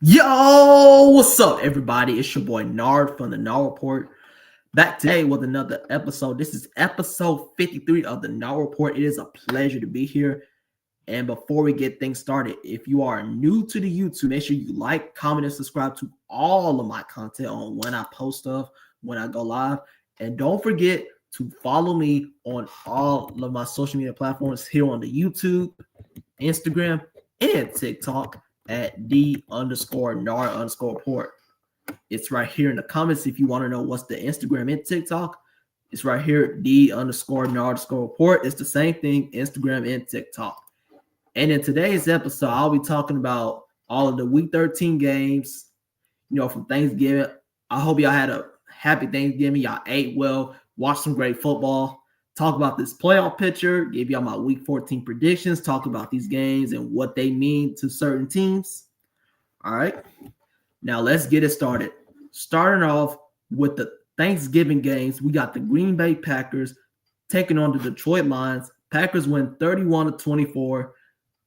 Yo, what's up, everybody? It's your boy Nard from the Nard Report. Back today with another episode. This is episode 53 of the Nard Report. It is a pleasure to be here. And before we get things started, if you are new to the YouTube, make sure you like, comment, and subscribe to all of my content on when I post stuff, when I go live. And don't forget to follow me on all of my social media platforms here on the YouTube, Instagram, and TikTok at _Nard_report. It's right here in the comments if you want to know what's the Instagram and TikTok. It's right here, _Nard_report. It's the same thing, Instagram and TikTok. And in today's episode, I'll be talking about all of the Week 13 games, from Thanksgiving. I hope y'all had a happy Thanksgiving. Y'all ate well, watched some great football. Talk about this playoff picture, give y'all my Week 14 predictions, talk about these games and what they mean to certain teams. All right, now let's get it started. Starting off with the Thanksgiving games, we got the Green Bay Packers taking on the Detroit Lions. Packers win 31-24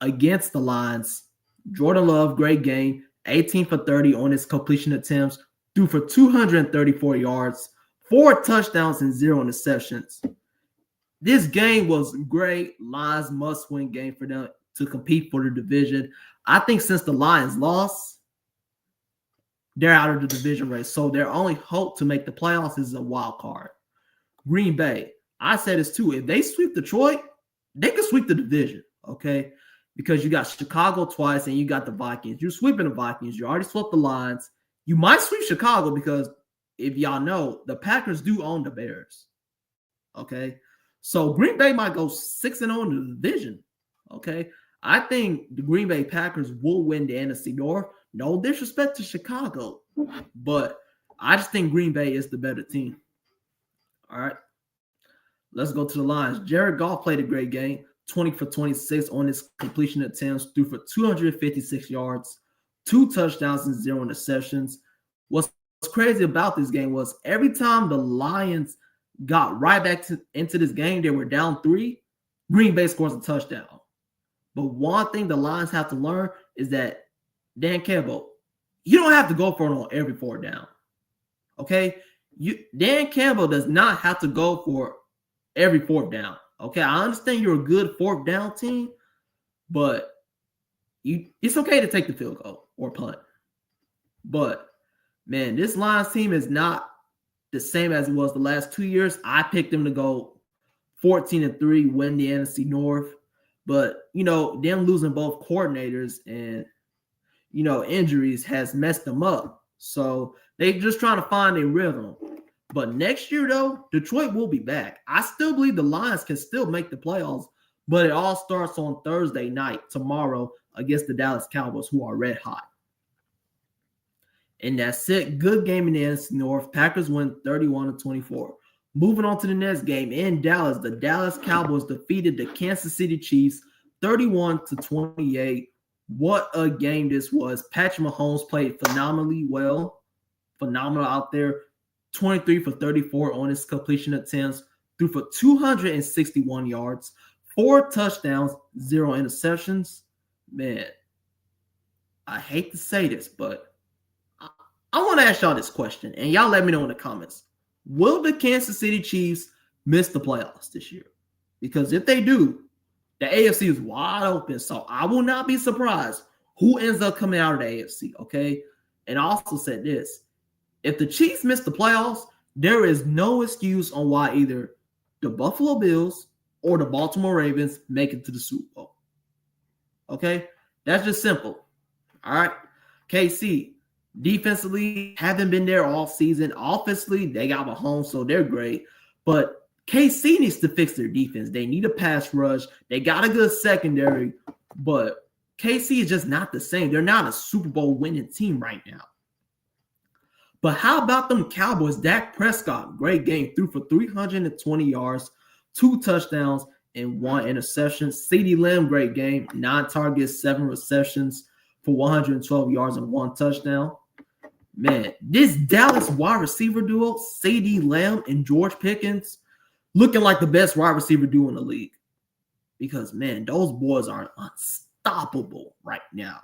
against the Lions. Jordan Love, great game, 18 for 30 on his completion attempts, threw for 234 yards, 4 touchdowns, and 0 interceptions. This game was great. Lions must-win game for them to compete for the division. I think since the Lions lost, they're out of the division race. So their only hope to make the playoffs is a wild card. Green Bay, I said this too. If they sweep Detroit, they can sweep the division, okay? Because you got Chicago twice and you got the Vikings. You're sweeping the Vikings. You already swept the Lions. You might sweep Chicago because if y'all know, the Packers do own the Bears, okay? So Green Bay might go 6-0 in the division, okay? I think the Green Bay Packers will win the NFC North. No disrespect to Chicago, but I just think Green Bay is the better team. All right, let's go to the Lions. Jared Goff played a great game, 20 for 26 on his completion attempts, threw for 256 yards, 2 touchdowns, and 0 interceptions. What's crazy about this game was every time the Lions got right back into this game, they were down 3, Green Bay scores a touchdown. But one thing the Lions have to learn is that Dan Campbell, you don't have to go for it on every 4th down. Okay? Dan Campbell does not have to go for every 4th down. Okay? I understand you're a good 4th down team, but it's okay to take the field goal or punt. But, man, this Lions team is not the same as it was the last 2 years. I picked them to go 14-3, win the NFC North. But, them losing both coordinators and, injuries has messed them up. So they're just trying to find a rhythm. But next year, though, Detroit will be back. I still believe the Lions can still make the playoffs, but it all starts on Thursday night, tomorrow, against the Dallas Cowboys, who are red hot. And that's it. Good game in the NFC North. Packers win 31-24. Moving on to the next game in Dallas, the Dallas Cowboys defeated the Kansas City Chiefs 31-28. What a game this was. Patrick Mahomes played phenomenally well. Phenomenal out there. 23 for 34 on his completion attempts. Threw for 261 yards. 4 touchdowns, 0 interceptions. Man, I hate to say this, but I want to ask y'all this question, and y'all let me know in the comments. Will the Kansas City Chiefs miss the playoffs this year? Because if they do, the AFC is wide open. So I will not be surprised who ends up coming out of the AFC, okay? And I also said this. If the Chiefs miss the playoffs, there is no excuse on why either the Buffalo Bills or the Baltimore Ravens make it to the Super Bowl. Okay? That's just simple. All right? KC. Defensively, haven't been there all season. Offensively, they got Mahomes, so they're great. But KC needs to fix their defense. They need a pass rush. They got a good secondary, but KC is just not the same. They're not a Super Bowl winning team right now. But how about them Cowboys? Dak Prescott, great game. Threw for 320 yards, 2 touchdowns, and 1 interception. CeeDee Lamb, great game. 9 targets, 7 receptions for 112 yards and 1 touchdown. Man, this Dallas wide receiver duo, CeeDee Lamb and George Pickens, looking like the best wide receiver duo in the league. Because, man, those boys are unstoppable right now.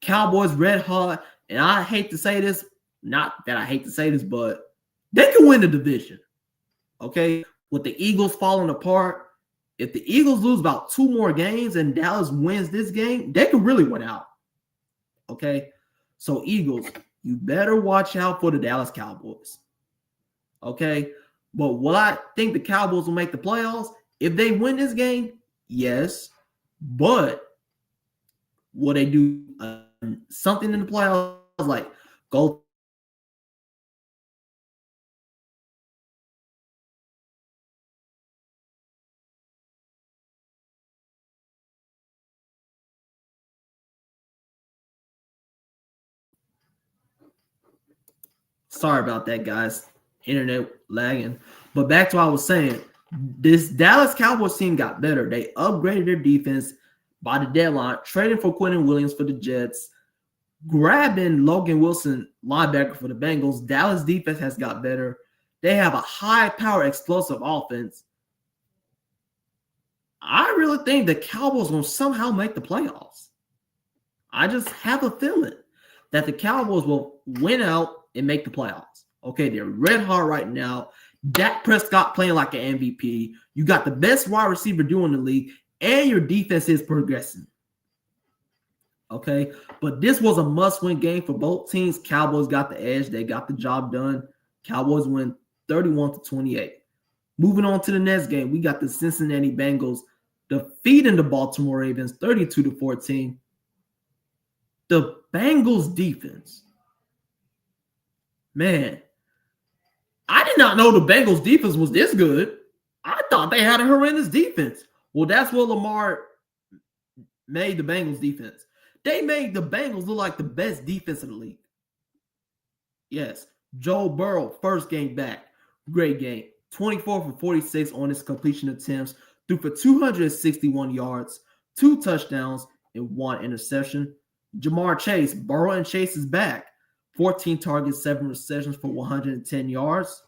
Cowboys red hot. And I hate to say this, not that I hate to say this, but they can win the division. Okay? With the Eagles falling apart, if the Eagles lose about 2 more games and Dallas wins this game, they can really win out. Okay? So, Eagles, you better watch out for the Dallas Cowboys. Okay? But will I think the Cowboys will make the playoffs? If they win this game, yes. But will they do something in the playoffs? Like go sorry about that, guys. Internet lagging. But back to what I was saying. This Dallas Cowboys team got better. They upgraded their defense by the deadline, trading for Quentin Williams for the Jets, grabbing Logan Wilson, linebacker for the Bengals. Dallas defense has got better. They have a high-power, explosive offense. I really think the Cowboys will somehow make the playoffs. I just have a feeling that the Cowboys will win out and make the playoffs. Okay, they're red hot right now. Dak Prescott playing like an MVP. You got the best wide receiver doing the league, and your defense is progressing. Okay, but this was a must-win game for both teams. Cowboys got the edge. They got the job done. Cowboys win 31-28. Moving on to the next game, we got the Cincinnati Bengals defeating the Baltimore Ravens 32-14. The Bengals defense, man, I did not know the Bengals defense was this good. I thought they had a horrendous defense. Well, that's what Lamar made the Bengals defense. They made the Bengals look like the best defense in the league. Yes, Joe Burrow, first game back. Great game. 24 for 46 on his completion attempts. Threw for 261 yards, 2 touchdowns, and 1 interception. Jamar Chase, Burrow and Chase is back. 14 targets, 7 receptions for 110 yards.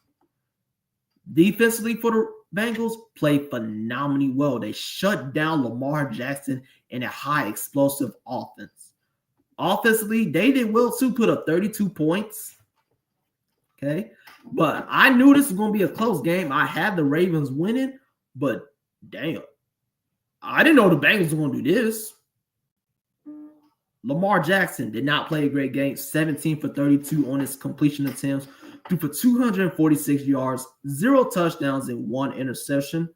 Defensively for the Bengals, played phenomenally well. They shut down Lamar Jackson in a high explosive offense. Offensively, they did well too, put up 32 points. Okay, but I knew this was going to be a close game. I had the Ravens winning, but damn, I didn't know the Bengals were going to do this. Lamar Jackson did not play a great game. 17 for 32 on his completion attempts. Threw for 246 yards, 0 touchdowns, and 1 interception.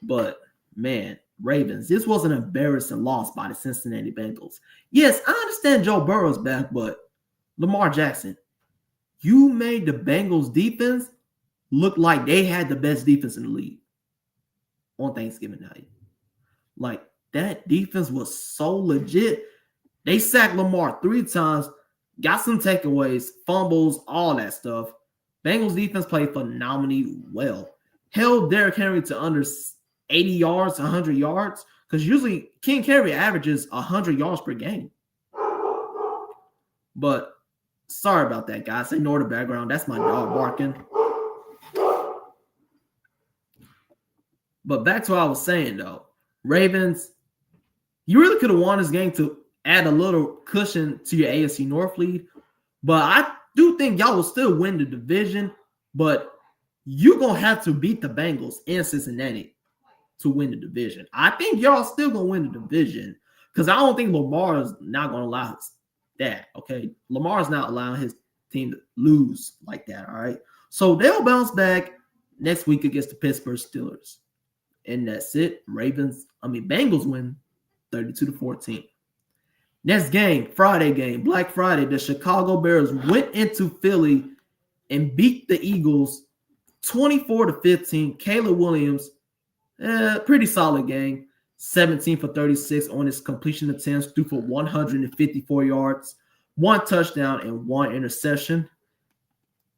But, man, Ravens, this was an embarrassing loss by the Cincinnati Bengals. Yes, I understand Joe Burrow's back, but Lamar Jackson, you made the Bengals defense look like they had the best defense in the league on Thanksgiving night. Like, that defense was so legit. They sacked Lamar 3 times, got some takeaways, fumbles, all that stuff. Bengals defense played phenomenally well. Held Derrick Henry to under 80 yards, 100 yards, because usually King Henry averages 100 yards per game. But sorry about that, guys. Ignore the background. That's my dog barking. But back to what I was saying, though. Ravens, you really could have won this game to add a little cushion to your AFC North lead. But I do think y'all will still win the division. But you're going to have to beat the Bengals in Cincinnati to win the division. I think y'all still going to win the division because I don't think Lamar is not going to allow that, okay? Lamar's not allowing his team to lose like that, all right? So they'll bounce back next week against the Pittsburgh Steelers. And that's it. Bengals win 32-14. Next game, Friday game, Black Friday, the Chicago Bears went into Philly and beat the Eagles 24-15. Caleb Williams, pretty solid game. 17 for 36 on his completion attempts, threw for 154 yards, 1 touchdown, and 1 interception.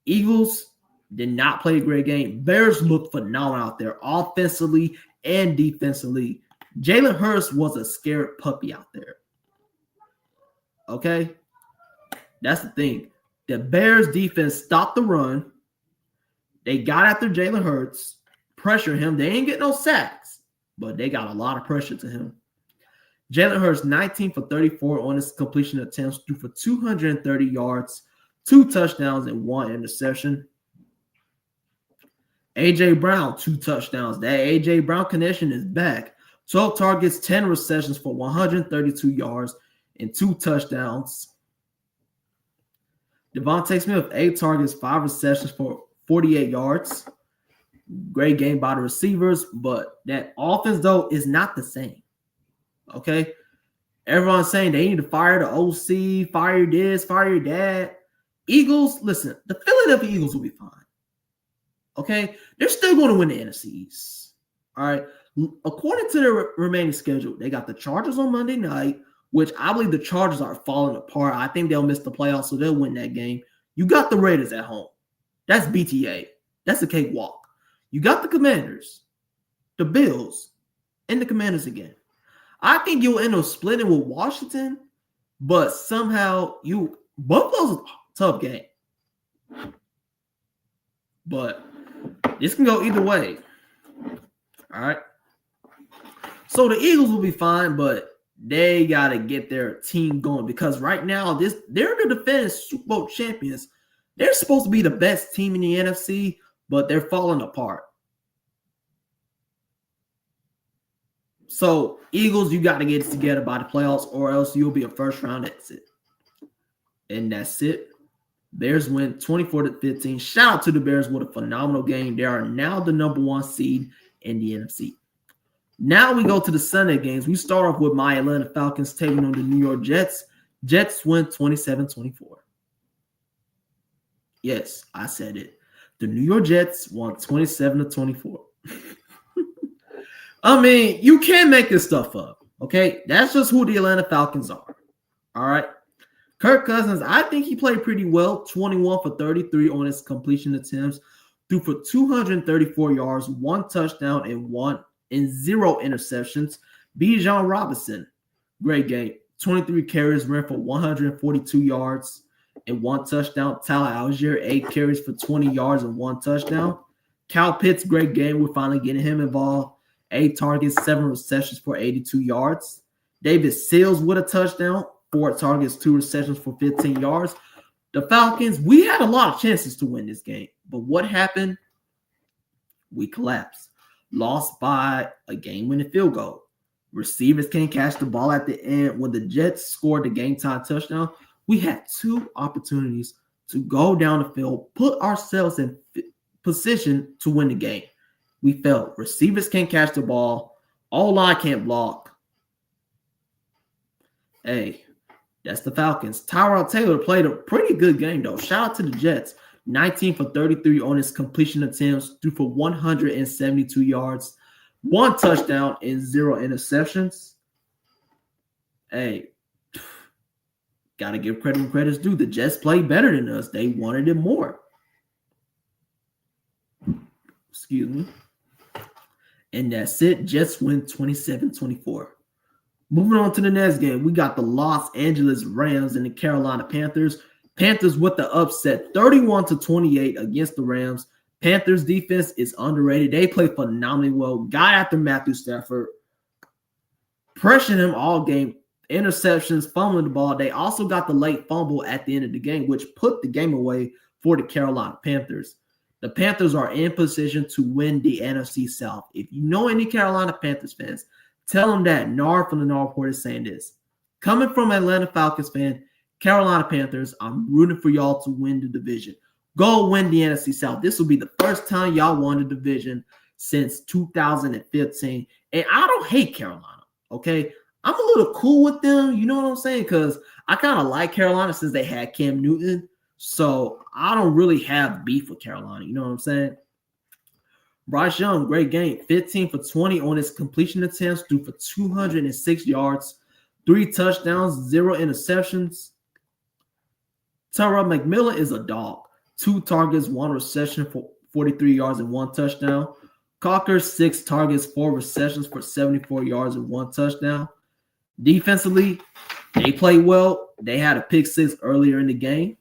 Eagles did not play a great game. Bears looked phenomenal out there, offensively and defensively. Jalen Hurts was a scared puppy out there. Okay? That's the thing. The Bears defense stopped the run. They got after Jalen Hurts, pressured him. They ain't get no sacks, but they got a lot of pressure to him. Jalen Hurts 19 for 34 on his completion attempts, threw for 230 yards, 2 touchdowns, and 1 interception. A.J. Brown, 2 touchdowns. That A.J. Brown connection is back. 12 targets, 10 receptions for 132 yards and 2 touchdowns. Devontae Smith, 8 targets, 5 receptions for 48 yards. Great game by the receivers, but that offense, though, is not the same. Okay? Everyone's saying they need to fire the OC, fire this, fire that. Eagles, listen, the Philadelphia Eagles will be fine. Okay? They're still going to win the NFC East. All right? According to their remaining schedule, they got the Chargers on Monday night, which I believe the Chargers are falling apart. I think they'll miss the playoffs, so they'll win that game. You got the Raiders at home. That's BTA. That's a cakewalk. You got the Commanders, the Bills, and the Commanders again. I think you'll end up splitting with Washington, but somehow Buffalo's a tough game. But this can go either way. All right. So the Eagles will be fine, but they got to get their team going because right now they're the defending Super Bowl champions. They're supposed to be the best team in the NFC, but they're falling apart. So Eagles, you got to get it together by the playoffs or else you'll be a first-round exit. And that's it. Bears win 24-15. Shout out to the Bears with a phenomenal game. They are now the number 1 seed in the NFC. Now we go to the Sunday games. We start off with my Atlanta Falcons taking on the New York Jets. Jets win 27-24. Yes, I said it. The New York Jets won 27-24. I mean, you can't make this stuff up, okay? That's just who the Atlanta Falcons are, all right? Kirk Cousins, I think he played pretty well, 21 for 33 on his completion attempts, threw for 234 yards, 1 touchdown, and 0 interceptions. Bijan Robinson, great game, 23 carries, ran for 142 yards and 1 touchdown. Tyler Algier, 8 carries for 20 yards and 1 touchdown. Kyle Pitts, great game. We're finally getting him involved. 8 targets, 7 receptions for 82 yards. David Sills with a touchdown, 4 targets, 2 receptions for 15 yards. The Falcons, we had a lot of chances to win this game. But what happened? We collapsed. Lost by a game-winning field goal. Receivers can't catch the ball at the end. When the Jets scored the game-time touchdown, we had 2 opportunities to go down the field, put ourselves in position to win the game. We failed. Receivers can't catch the ball. O-line can't block. Hey, that's the Falcons. Tyrod Taylor played a pretty good game, though. Shout out to the Jets. 19 for 33 on his completion attempts, threw for 172 yards, 1 touchdown, and 0 interceptions. Hey, got to give credit when credit's due. The Jets played better than us. They wanted it more. Excuse me. And that's it. Jets win 27-24. Moving on to the next game, we got the Los Angeles Rams and the Carolina Panthers. Panthers with the upset, 31-28 against the Rams. Panthers defense is underrated. They play phenomenally well. Got after Matthew Stafford, pressuring him all game. Interceptions, fumbling the ball. They also got the late fumble at the end of the game, which put the game away for the Carolina Panthers. The Panthers are in position to win the NFC South. If you know any Carolina Panthers fans, tell them that Nard from the Nard Report is saying this. Coming from Atlanta Falcons fan, Carolina Panthers, I'm rooting for y'all to win the division. Go win the NFC South. This will be the first time y'all won the division since 2015. And I don't hate Carolina, okay? I'm a little cool with them, you know what I'm saying? Because I kind of like Carolina since they had Cam Newton. So I don't really have beef with Carolina. You know what I'm saying? Bryce Young, great game. 15 for 20 on his completion attempts, threw for 206 yards, 3 touchdowns, 0 interceptions. Tyrod McMillan is a dog. 2 targets, 1 reception for 43 yards and 1 touchdown. Cocker, 6 targets, 4 receptions for 74 yards and 1 touchdown. Defensively, they played well. They had a pick 6 earlier in the game.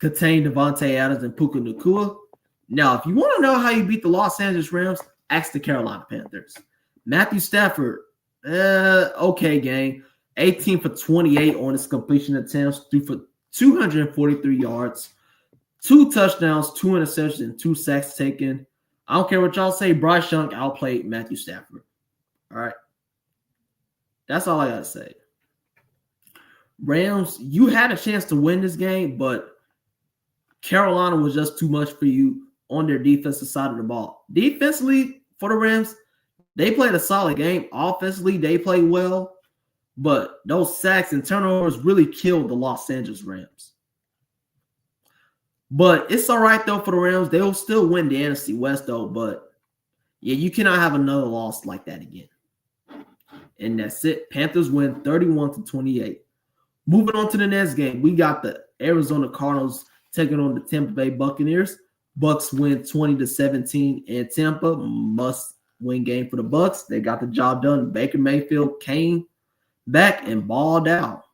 Contained Devontae Adams and Puka Nacua. Now, if you want to know how you beat the Los Angeles Rams, ask the Carolina Panthers. Matthew Stafford, Okay, gang. 18 for 28 on his completion attempts, threw for 243 yards, 2 touchdowns, 2 interceptions, and 2 sacks taken. I don't care what y'all say. Bryce Young outplayed Matthew Stafford. All right. That's all I got to say. Rams, you had a chance to win this game, but Carolina was just too much for you on their defensive side of the ball. Defensively, for the Rams, they played a solid game. Offensively, they played well, but those sacks and turnovers really killed the Los Angeles Rams. But it's all right, though, for the Rams. They will still win the NFC West, though, but yeah, you cannot have another loss like that again. And that's it. Panthers win 31-28. Moving on to the next game, we got the Arizona Cardinals taking on the Tampa Bay Buccaneers. Bucks win 20-17 in Tampa. Must-win game for the Bucks. They got the job done. Baker Mayfield came back and balled out.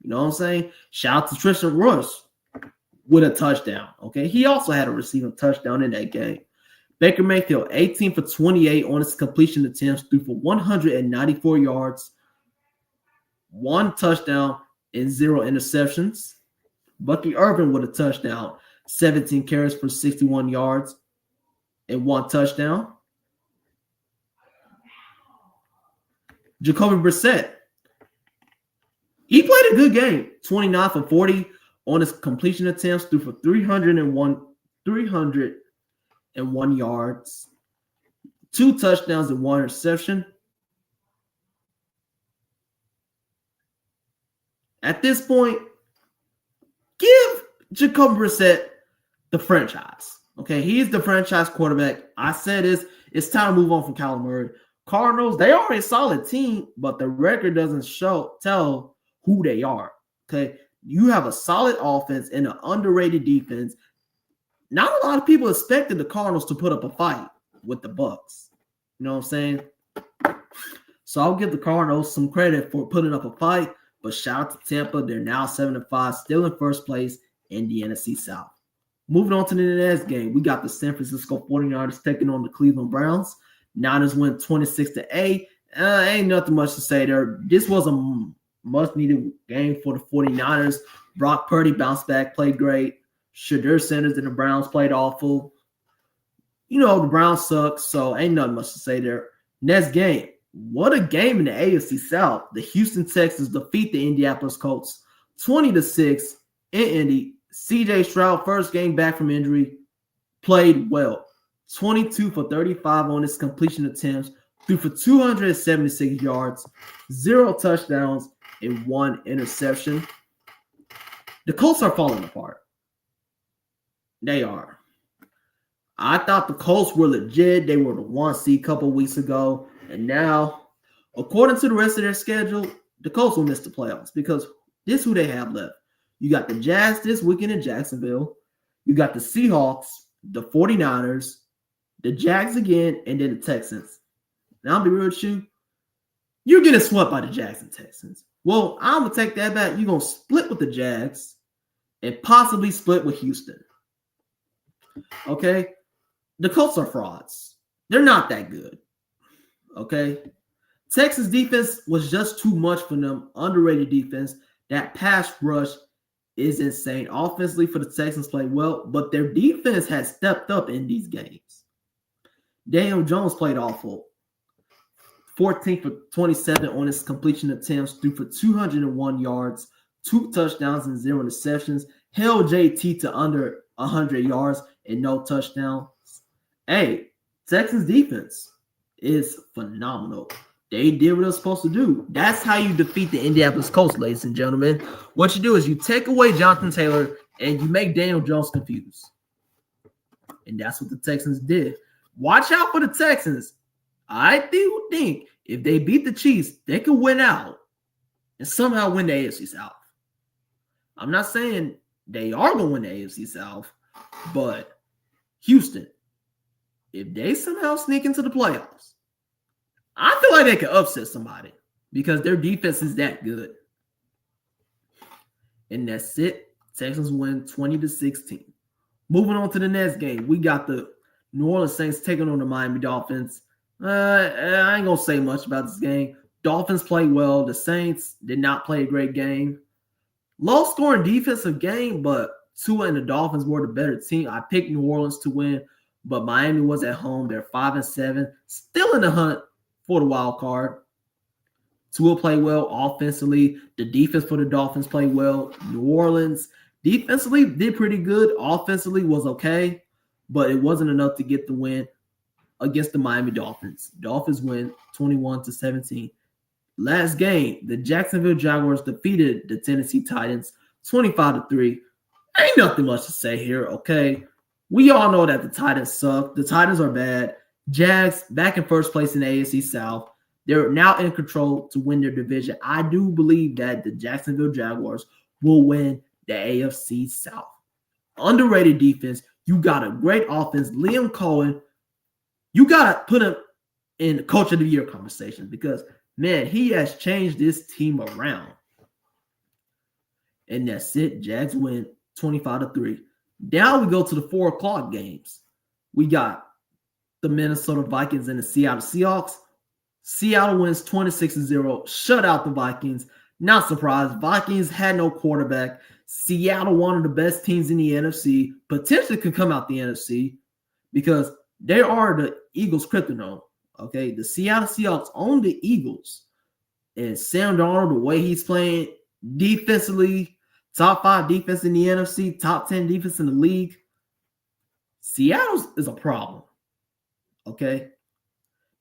You know what I'm saying? Shout out to Tristan Royce with a touchdown. Okay, he also had a receiving touchdown in that game. Baker Mayfield, 18 for 28 on his completion attempts, threw for 194 yards, 1 touchdown, and 0 interceptions. Bucky Irvin with a touchdown, 17 carries for 61 yards and 1 touchdown. Jacoby Brissett, he played a good game, 29 for 40 on his completion attempts, threw for 301 yards, 2 touchdowns, and 1 interception. At this point, give Jacoby Brissett the franchise. Okay, he's the franchise quarterback. I said this. It's time to move on from Kyler Murray. Cardinals, they are a solid team, but the record doesn't tell who they are. Okay, you have a solid offense and an underrated defense. Not a lot of people expected the Cardinals to put up a fight with the Bucks. You know what I'm saying? So I'll give the Cardinals some credit for putting up a fight. But shout out to Tampa. They're now 7-5, still in first place in the NFC South. Moving on to the next game, we got the San Francisco 49ers taking on the Cleveland Browns. Niners win 26-8. Ain't nothing much to say there. This was a much-needed game for the 49ers. Brock Purdy bounced back, played great. Shadur Sanders and the Browns played awful. You know, the Browns suck, so ain't nothing much to say there. Next game. What a game in the AFC South. The Houston Texans defeat the Indianapolis Colts 20-6 in Indy. CJ Stroud, first game back from injury, played well. 22 for 35 on his completion attempts, threw for 276 yards, 0 touchdowns, and 1 interception. The Colts are falling apart. They are. I thought the Colts were legit. They were the 1 seed a couple weeks ago. And now, according to the rest of their schedule, the Colts will miss the playoffs because this is who they have left. You got the Jazz this weekend in Jacksonville. You got the Seahawks, the 49ers, the Jags again, and then the Texans. Now, I'll be real with you. You're getting swept by the Jags and Texans. Well, I'm going to take that back. You're going to split with the Jags and possibly split with Houston. Okay? The Colts are frauds. They're not that good. Okay? Texas defense was just too much for them. Underrated defense. That pass rush is insane. Offensively for the Texans played well, but their defense has stepped up in these games. Daniel Jones played awful. 14 for 27 on his completion attempts, threw for 201 yards, 2 touchdowns and 0 interceptions. Held JT to under 100 yards and no touchdowns. Hey, Texans defense is phenomenal. They did what they're supposed to do. That's how you defeat the Indianapolis Colts, ladies and gentlemen. What you do is you take away Jonathan Taylor and you make Daniel Jones confused. And that's what the Texans did. Watch out for the Texans. I do think if they beat the Chiefs, they could win out and somehow win the AFC South. I'm not saying they are going to win the AFC South, but Houston, if they somehow sneak into the playoffs, I feel like they could upset somebody because their defense is that good. And that's it. Texans win 20-16. Moving on to the next game, we got the New Orleans Saints taking on the Miami Dolphins. I ain't going to say much about this game. Dolphins played well. The Saints did not play a great game. Low-scoring defensive game, but Tua and the Dolphins were the better team. I picked New Orleans to win, but Miami was at home. They're 5-7, still in the hunt for the wild card. Tua played well offensively. The defense for the Dolphins played well. New Orleans defensively did pretty good. Offensively was okay, but it wasn't enough to get the win against the Miami Dolphins. Dolphins win 21-17. Last game, the Jacksonville Jaguars defeated the Tennessee Titans 25-3. Ain't nothing much to say here, okay? We all know that the Titans suck. The Titans are bad. Jags back in first place in the AFC South. They're now in control to win their division. I do believe that the Jacksonville Jaguars will win the AFC South. Underrated defense. You got a great offense. Liam Cohen, you got to put him in Coach of the Year conversation because, man, he has changed this team around. And that's it. Jags win 25-3. Now we go to the 4 o'clock games. We got the Minnesota Vikings and the Seattle Seahawks. Seattle wins 26-0, shut out the Vikings. Not surprised. Vikings had no quarterback. Seattle, one of the best teams in the NFC, potentially could come out the NFC because they are the Eagles' kryptonite. Okay, the Seattle Seahawks own the Eagles. And Sam Darnold, the way he's playing defensively, top 5 defense in the NFC, top 10 defense in the league. Seattle is a problem. Okay.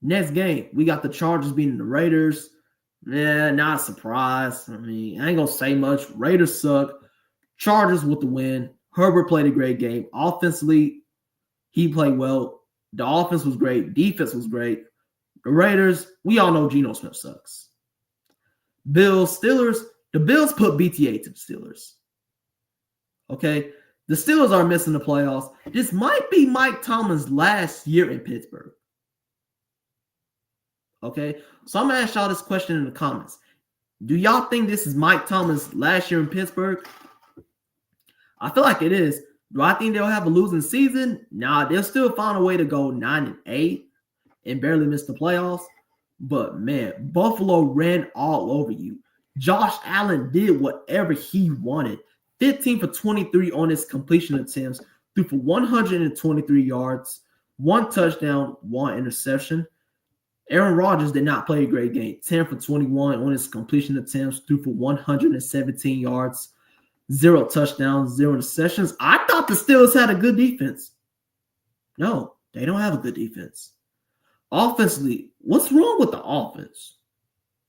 Next game, we got the Chargers beating the Raiders. Not a surprise. I mean, I ain't going to say much. Raiders suck. Chargers with the win. Herbert played a great game. Offensively, he played well. The offense was great. Defense was great. The Raiders, we all know Geno Smith sucks. Bills, Steelers, the Bills put BTA to the Steelers. Okay? The Steelers are missing the playoffs. This might be Mike Tomlin's last year in Pittsburgh. Okay, so I'm going to ask y'all this question in the comments. Do y'all think this is Mike Tomlin's last year in Pittsburgh? I feel like it is. Do I think they'll have a losing season? Nah, they'll still find a way to go 9-8 and barely miss the playoffs. But, man, Buffalo ran all over you. Josh Allen did whatever he wanted. 15 for 23 on his completion attempts, threw for 123 yards, 1 touchdown, 1 interception. Aaron Rodgers did not play a great game. 10 for 21 on his completion attempts, threw for 117 yards, 0 touchdowns, 0 interceptions. I thought the Steelers had a good defense. No, they don't have a good defense. Offensively, what's wrong with the offense?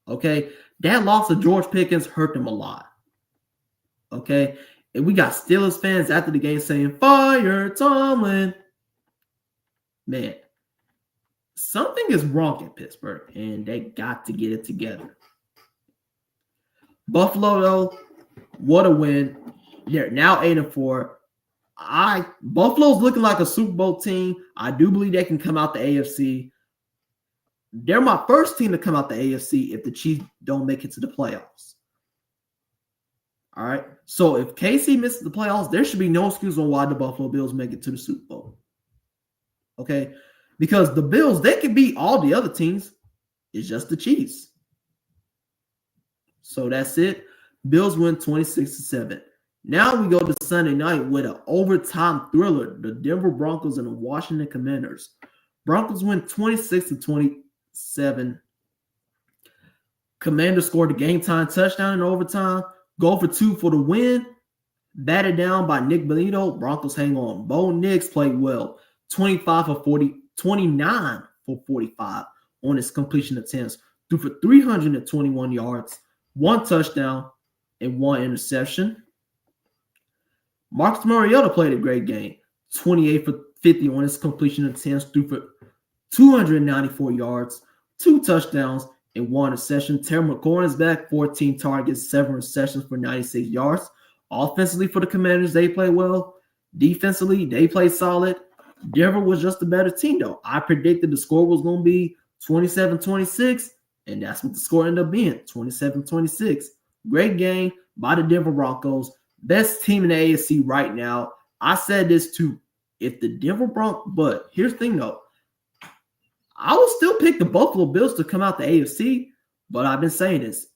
Okay, that loss of George Pickens hurt them a lot. Okay, and we got Steelers fans after the game saying, "Fire Tomlin." Man, something is wrong in Pittsburgh, and they got to get it together. Buffalo, though, what a win. They're now 8-4. Buffalo's looking like a Super Bowl team. I do believe they can come out the AFC. They're my first team to come out the AFC if the Chiefs don't make it to the playoffs. All right? So if KC misses the playoffs, there should be no excuse on why the Buffalo Bills make it to the Super Bowl. Okay? Because the Bills, they can beat all the other teams. It's just the Chiefs. So that's it. Bills win 26-7. Now we go to Sunday night with an overtime thriller. The Denver Broncos and the Washington Commanders. Broncos win 26-27. Commanders scored the game-time touchdown in overtime. Go for 2 for the win. Batted down by Nick Benito. Broncos hang on. Bo Nix played well. 29 for 45 on his completion attempts. Threw for 321 yards, 1 touchdown, and 1 interception. Marcus Mariota played a great game. 28 for 50 on his completion attempts. Threw for 294 yards, 2 touchdowns, and 1 interception. Terry McLaurin is back. 14 targets, 7 receptions for 96 yards. Offensively for the Commanders, they play well. Defensively, they play solid. Denver was just a better team, though. I predicted the score was going to be 27-26, and that's what the score ended up being, 27-26. Great game by the Denver Broncos. Best team in the AFC right now. I said this too. If the Denver Broncos, but here's the thing, though. I will still pick the Buffalo Bills to come out the AFC, But I've been saying this.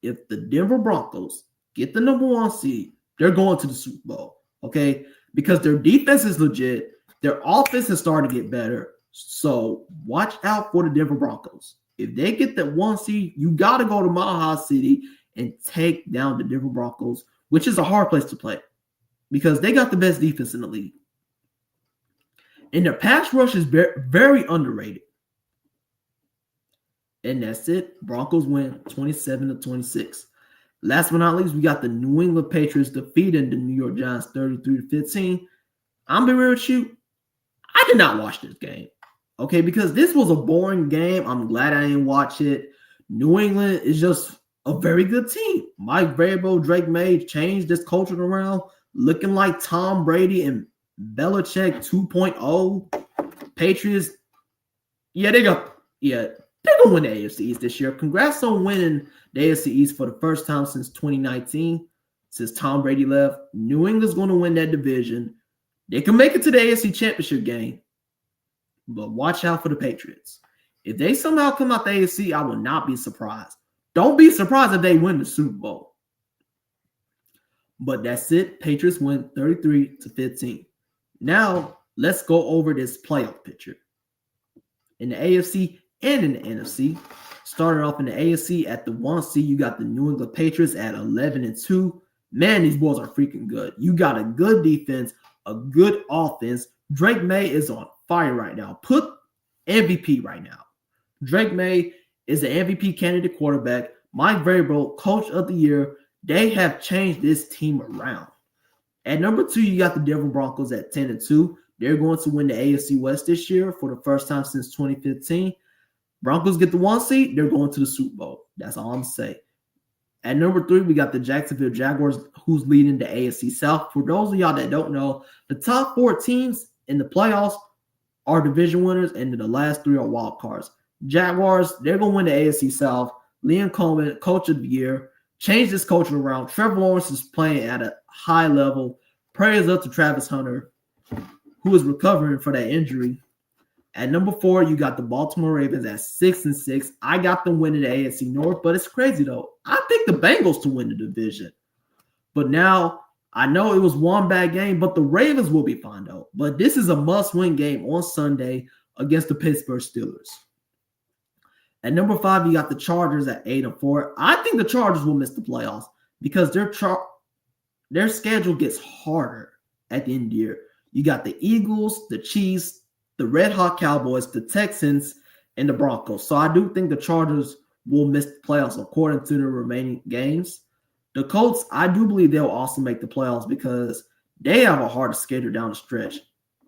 If the Denver Broncos get the number 1 seed, they're going to the Super Bowl. Okay? Because their defense is legit. Their offense is starting to get better. So watch out for the Denver Broncos. If they get that 1 seed, you got to go to Mile High City and take down the Denver Broncos, which is a hard place to play because they got the best defense in the league. And their pass rush is very, very underrated. And that's it. Broncos win 27-26. Last but not least, we got the New England Patriots defeating the New York Giants 33-15. I'm being real with you. I did not watch this game. Okay, because this was a boring game. I'm glad I didn't watch it. New England is just a very good team. Mike Vrabel, Drake May changed this culture around, looking like Tom Brady and Belichick 2.0. Patriots, they're gonna win the AFC East this year. Congrats on winning the AFC East for the first time since 2019, since Tom Brady left. New England's gonna win that division. They can make it to the AFC Championship game, but watch out for the Patriots. If they somehow come out the AFC, I will not be surprised. Don't be surprised if they win the Super Bowl. But that's it. Patriots win 33-15. Now, let's go over this playoff picture. In the AFC and in the NFC, starting off in the AFC at the 1 seed, you got the New England Patriots at 11-2. Man, these boys are freaking good. You got a good defense, a good offense. Drake May is on fire right now. Put MVP right now. Drake May is the MVP candidate quarterback. Mike Vrabel, coach of the year. They have changed this team around. At number 2, you got the Denver Broncos at 10-2. They're going to win the AFC West this year for the first time since 2015. Broncos get the 1 seed. They're going to the Super Bowl. That's all I'm saying. At number 3, we got the Jacksonville Jaguars, who's leading the AFC South. For those of y'all that don't know, the top 4 teams in the playoffs are division winners, and the last 3 are wild cards. Jaguars, they're going to win the AFC South. Liam Coleman, coach of the year, changed this culture around. Trevor Lawrence is playing at a high level. Prayers up to Travis Hunter, who is recovering for that injury. At number 4, you got the Baltimore Ravens at 6-6. I got them winning the AFC North, but it's crazy though. I think the Bengals to win the division. But now, I know it was one bad game, but the Ravens will be fine though. But this is a must-win game on Sunday against the Pittsburgh Steelers. At number 5, you got the Chargers at 8-4. I think the Chargers will miss the playoffs because their schedule gets harder at the end of the year. You got the Eagles, the Chiefs, the Red Hot Cowboys, the Texans, and the Broncos. So I do think the Chargers will miss the playoffs according to the remaining games. The Colts, I do believe they'll also make the playoffs because they have a harder schedule down the stretch.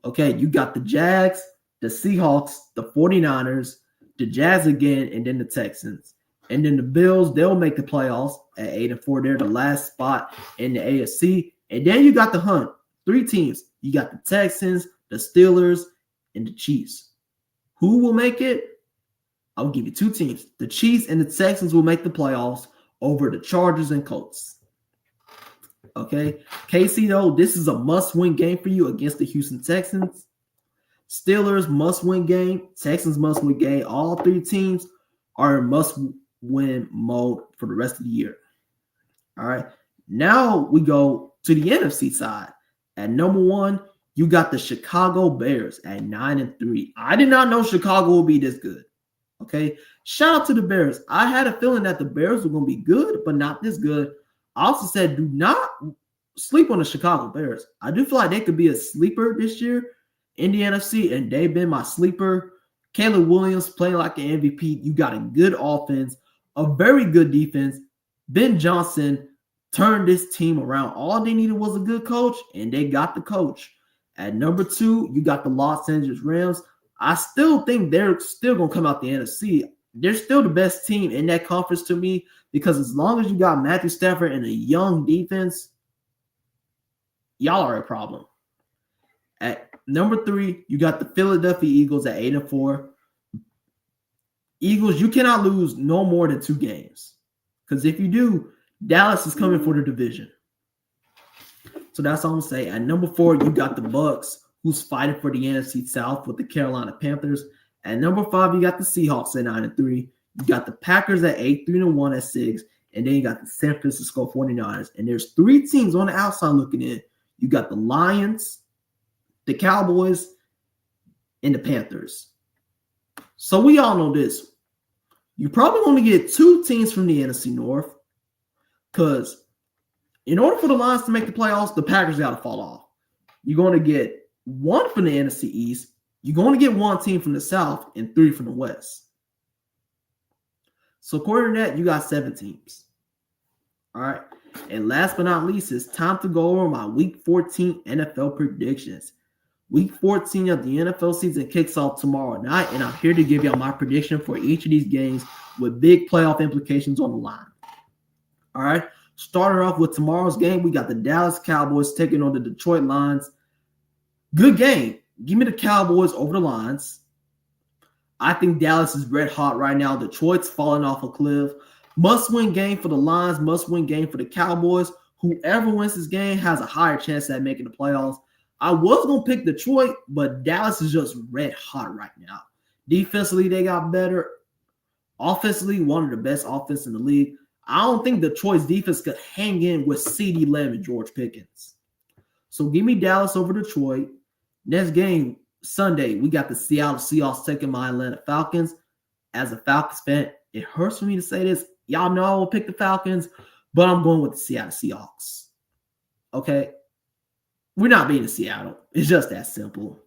Okay, you got the Jags, the Seahawks, the 49ers, the Jazz again, and then the Texans. And then the Bills, they'll make the playoffs at 8-4. They're the last spot in the AFC. And then you got the hunt. 3 teams. You got the Texans, the Steelers, and the Chiefs. Who will make it? I'll give you 2 teams. The Chiefs and the Texans will make the playoffs over the Chargers and Colts. Okay. KC, though, this is a must-win game for you against the Houston Texans. Steelers must-win game. Texans must-win game. All 3 teams are in must-win mode for the rest of the year. All right. Now we go to the NFC side. At number 1, you got the Chicago Bears at 9-3. I did not know Chicago would be this good. Okay. Shout out to the Bears. I had a feeling that the Bears were going to be good, but not this good. I also said do not sleep on the Chicago Bears. I do feel like they could be a sleeper this year in the NFC, and they've been my sleeper. Caleb Williams playing like an MVP. You got a good offense, a very good defense. Ben Johnson turned this team around. All they needed was a good coach, and they got the coach. At number 2, you got the Los Angeles Rams. I still think they're still going to come out the NFC. They're still the best team in that conference to me because as long as you got Matthew Stafford and a young defense, y'all are a problem. At number 3, you got the Philadelphia Eagles at 8-4. Eagles, you cannot lose no more than 2 games because if you do, Dallas is coming for the division. So that's all I'm saying. At number 4, you got the Bucks, who's fighting for the NFC South with the Carolina Panthers. At number 5, you got the Seahawks at 9-3. You got the Packers at 8, 3-1 at 6, and then you got the San Francisco 49ers. And there's 3 teams on the outside looking in. You got the Lions, the Cowboys, and the Panthers. So we all know this. You're probably going to get 2 teams from the NFC North, because in order for the Lions to make the playoffs, the Packers got to fall off. You're going to get 1 from the NFC East. You're going to get 1 team from the South and 3 from the West. So according to that, you got 7 teams. All right. And last but not least, it's time to go over my Week 14 NFL predictions. Week 14 of the NFL season kicks off tomorrow night, and I'm here to give y'all my prediction for each of these games with big playoff implications on the line. All right. Starting off with tomorrow's game, we got the Dallas Cowboys taking on the Detroit Lions. Good game. Give me the Cowboys over the Lions. I think Dallas is red hot right now. Detroit's falling off a cliff. Must-win game for the Lions, must-win game for the Cowboys. Whoever wins this game has a higher chance at making the playoffs. I was going to pick Detroit, but Dallas is just red hot right now. Defensively, they got better. Offensively, one of the best offense in the league. I don't think Detroit's defense could hang in with CeeDee Lamb and George Pickens. So give me Dallas over Detroit. Next game, Sunday, we got the Seattle Seahawks taking my Atlanta Falcons. As a Falcons fan, it hurts for me to say this. Y'all know I will pick the Falcons, but I'm going with the Seattle Seahawks. Okay? We're not beating Seattle. It's just that simple.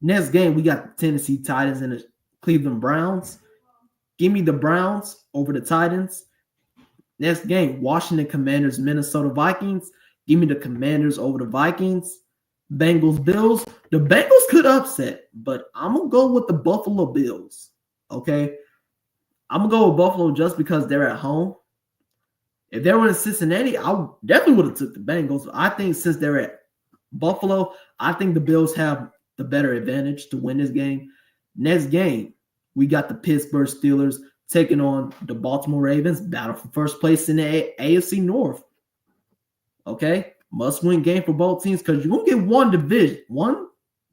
Next game, we got the Tennessee Titans and the Cleveland Browns. Give me the Browns over the Titans. Next game, Washington Commanders, Minnesota Vikings. Give me the Commanders over the Vikings. Bengals, Bills. The Bengals could upset, but I'm going to go with the Buffalo Bills. Okay? I'm going to go with Buffalo just because they're at home. If they were in Cincinnati, I definitely would have took the Bengals. I think since they're at Buffalo, I think the Bills have the better advantage to win this game. Next game, we got the Pittsburgh Steelers taking on the Baltimore Ravens. Battle for first place in the AFC North. Okay? Must-win game for both teams because you're going to get one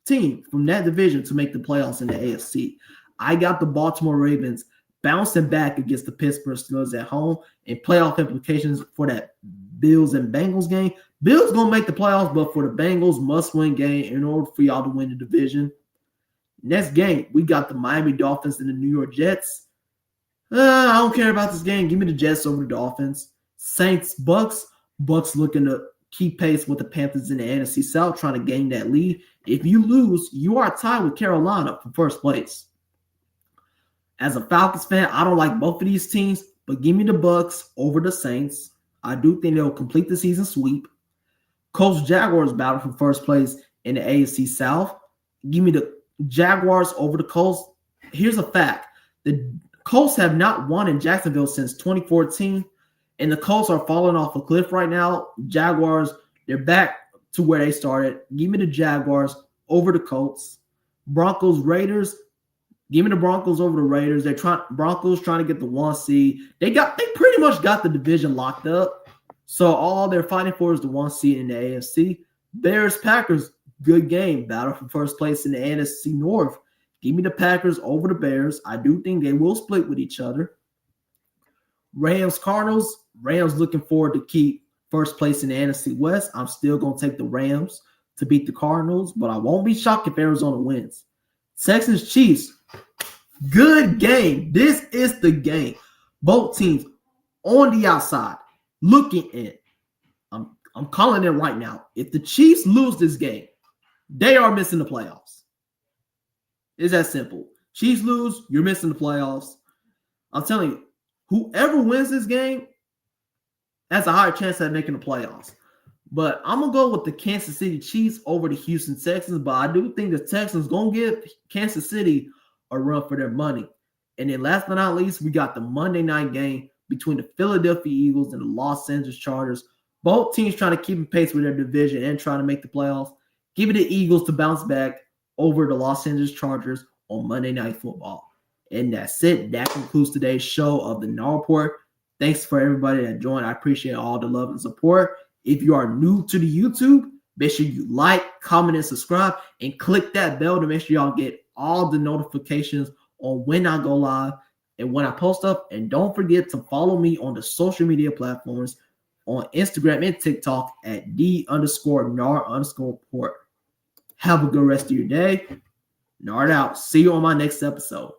team from that division to make the playoffs in the AFC. I got the Baltimore Ravens bouncing back against the Pittsburgh Steelers at home, and playoff implications for that Bills and Bengals game. Bills going to make the playoffs, but for the Bengals, must-win game in order for y'all to win the division. Next game, we got the Miami Dolphins and the New York Jets. I don't care about this game. Give me the Jets over the Dolphins. Saints, Bucks. Bucks looking to keep pace with the Panthers in the NFC South, trying to gain that lead. If you lose, you are tied with Carolina for first place. As a Falcons fan, I don't like both of these teams, but give me the Bucks over the Saints. I do think they'll complete the season sweep. Colts Jaguars battle for first place in the AFC South. Give me the Jaguars over the Colts. Here's a fact. The Colts have not won in Jacksonville since 2014, and the Colts are falling off a cliff right now. Jaguars, they're back to where they started. Give me the Jaguars over the Colts. Broncos Raiders. Give me the Broncos over the Raiders. Broncos trying to get the 1 seed. They pretty much got the division locked up. So all they're fighting for is the 1 seed in the AFC. Bears Packers, good game. Battle for first place in the NFC North. Give me the Packers over the Bears. I do think they will split with each other. Rams Cardinals. Rams looking forward to keep first place in the NFC West. I'm still going to take the Rams to beat the Cardinals, but I won't be shocked if Arizona wins. Texans Chiefs. Good game. This is the game. Both teams on the outside looking in. I'm calling it right now. If the Chiefs lose this game, they are missing the playoffs. It's that simple. Chiefs lose, you're missing the playoffs. I'm telling you, whoever wins this game has a higher chance at making the playoffs. But I'm going to go with the Kansas City Chiefs over the Houston Texans. But I do think the Texans going to give Kansas City a run for their money. And then last but not least, we got the Monday night game between the Philadelphia Eagles and the Los Angeles Chargers. Both teams trying to keep in pace with their division and trying to make the playoffs. Give it the Eagles to bounce back over the Los Angeles Chargers on Monday Night Football. And that's it. That concludes today's show of the Now Report. Thanks for everybody that joined. I appreciate all the love and support. If you are new to the YouTube, make sure you like, comment, and subscribe, and click that bell to make sure y'all get all the notifications on when I go live. and when I post up. And don't forget to follow me on the social media platforms on Instagram and TikTok at D_Nard_Report. Have a good rest of your day. Nard out. See you on my next episode.